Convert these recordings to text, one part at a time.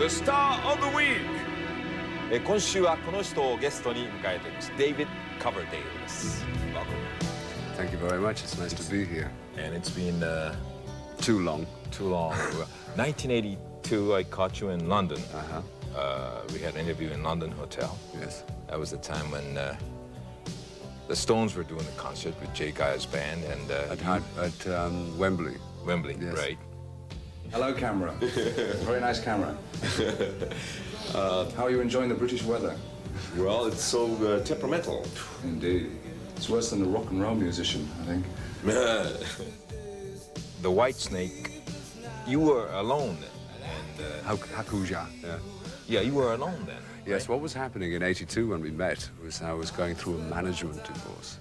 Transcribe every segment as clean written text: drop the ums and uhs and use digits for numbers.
The Star of the Week. 今週はこの人をゲストに迎えています。David Coverdale です。Welcome. Thank you very much. It's nice to be here. And it's been too long. Too long. 1982, I caught you in London. We had an interview in London Hotel. Yes. That was the time when the Stones were doing a concert with Jay Geyer's band and at Wembley. Wembley, yes. Right? Hello, camera. Very nice camera. How are you enjoying the British weather? Well, it's so temperamental. Indeed. It's worse than the rock and roll musician, I think. The Whitesnake, you were alone then. And Hakuja, yeah. Yeah, you were alone then. Yes, right? what was happening in '82 when we met was I was going through a management divorce.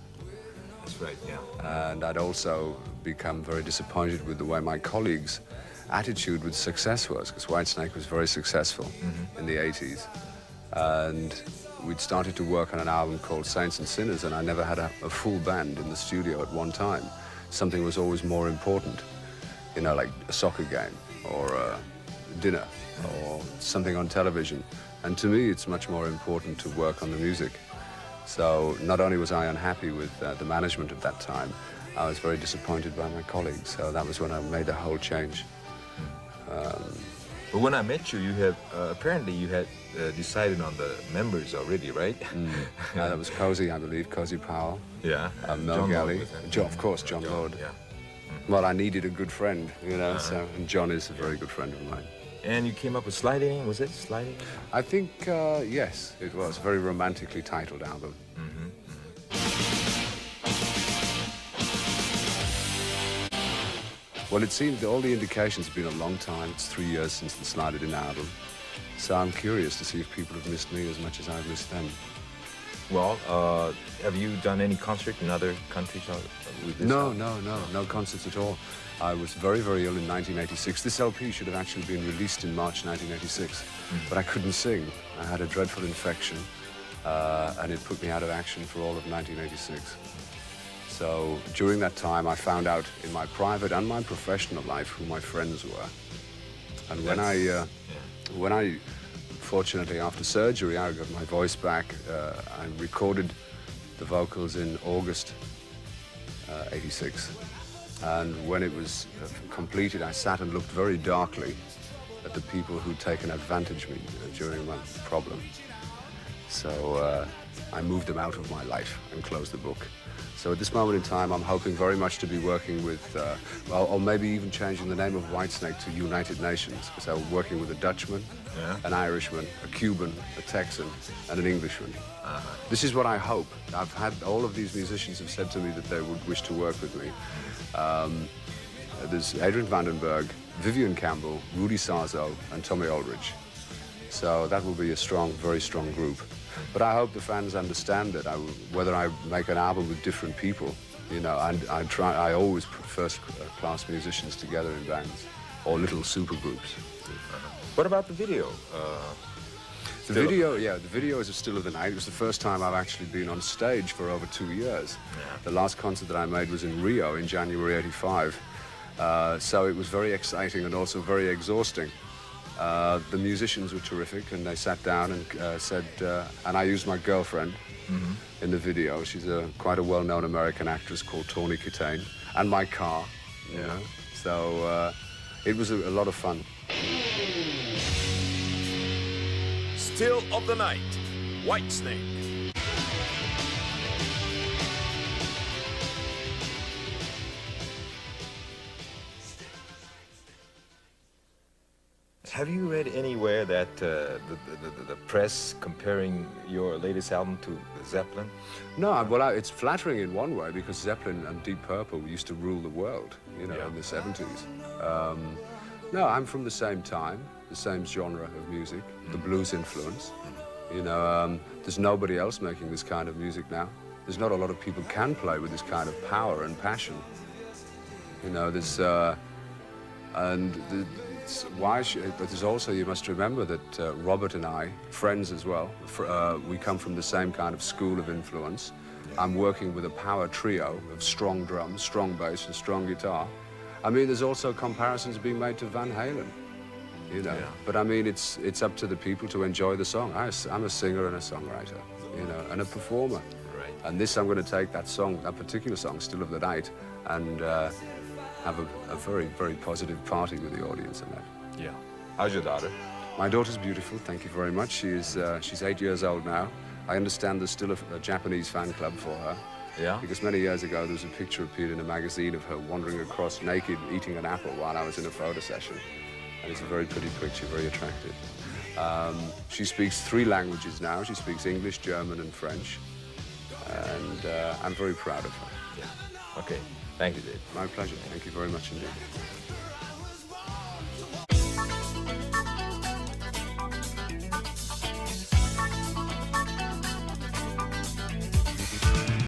That's right, yeah. And I'd also become very disappointed with the way my colleagues' attitude with success was, because Whitesnake was very successful in the '80s. And we'd started to work on an album called Saints and Sinners, and I never had a full band in the studio at one time. Something was always more important, you know, like a soccer game or dinner or something on television. And to me, it's much more important to work on the music. So not only was I unhappy with the management at that time, I was very disappointed by my colleagues. So that was when I made a whole change. But when I met you, you had apparently you had decided on the members already, right? That was Cozy, I believe, Cozy Powell. Yeah. Mel Galley. Of course, John Lord. Yeah. Well, I needed a good friend, you know, so, and John is a very good friend of mine. And you came up with Sliding, was it Sliding? I think, yes, it was. A very romantically titled album. Well, it seemed all the indications have been a long time. It's 3 years since the Slide It In album. So I'm curious to see if people have missed me as much as I've missed them. Well, have you done any concert in other countries with this album? No concerts at all. I was very, very ill in 1986. This LP should have actually been released in March 1986, but I couldn't sing. I had a dreadful infection, and it put me out of action for all of 1986. So during that time, I found out in my private and my professional life who my friends were. And when I, fortunately, after surgery, I got my voice back. I recorded the vocals in August '86. And when it was completed, I sat and looked very darkly at the people who'd taken advantage of me during my problem. So I moved them out of my life and closed the book. So at this moment in time, I'm hoping very much to be working with, or maybe even changing the name of Whitesnake to United Nations, because I'm working with a Dutchman, an Irishman, a Cuban, a Texan, and an Englishman. This is what I hope. I've had all of these musicians have said to me that they would wish to work with me. There's Adrian Vandenberg, Vivian Campbell, Rudy Sarzo, and Tommy Aldridge. So that will be a strong, very strong group. But I hope the fans understand that whether I make an album with different people, you know, and I always put first-class musicians together in bands or little super groups. What about the video? The video is a still of the night. It was the first time I've actually been on stage for over 2 years. The last concert that I made was in Rio in January '85. So it was very exciting and also very exhausting. The musicians were terrific, and they sat down and said, and I used my girlfriend in the video. She's quite a well-known American actress called Tawny Kitaen, and my car, you know. So it was a lot of fun. Still of the Night, Whitesnake. Have you read anywhere that the press comparing your latest album to Zeppelin? No, well, it's flattering in one way because Zeppelin and Deep Purple used to rule the world, you know, in the '70s. No, I'm from the same time, the same genre of music, the blues influence. You know, there's nobody else making this kind of music now. There's not a lot of people can play with this kind of power and passion. You know, there's, but there's also, you must remember that Robert and I, friends as well, we come from the same kind of school of influence. I'm working with a power trio of strong drums, strong bass, and strong guitar. I mean, there's also comparisons being made to Van Halen. you know. Yeah. But I mean, it's up to the people to enjoy the song. I'm a singer and a songwriter, you know, and a performer. Right. And this, I'm going to take that song, that particular song, Still of the Night, and have a very, very positive party with the audience in that. Yeah. How's your daughter? My daughter's beautiful, thank you very much. She's 8 years old now. I understand there's still a Japanese fan club for her. Yeah. Because many years ago, there was a picture appeared in a magazine of her wandering across naked, eating an apple while I was in a photo session. And it's a very pretty picture, very attractive. She speaks 3 languages now. She speaks English, German, and French. And I'm very proud of her. Yeah. Okay. Thank you, Dave. My pleasure. Thank you very much indeed.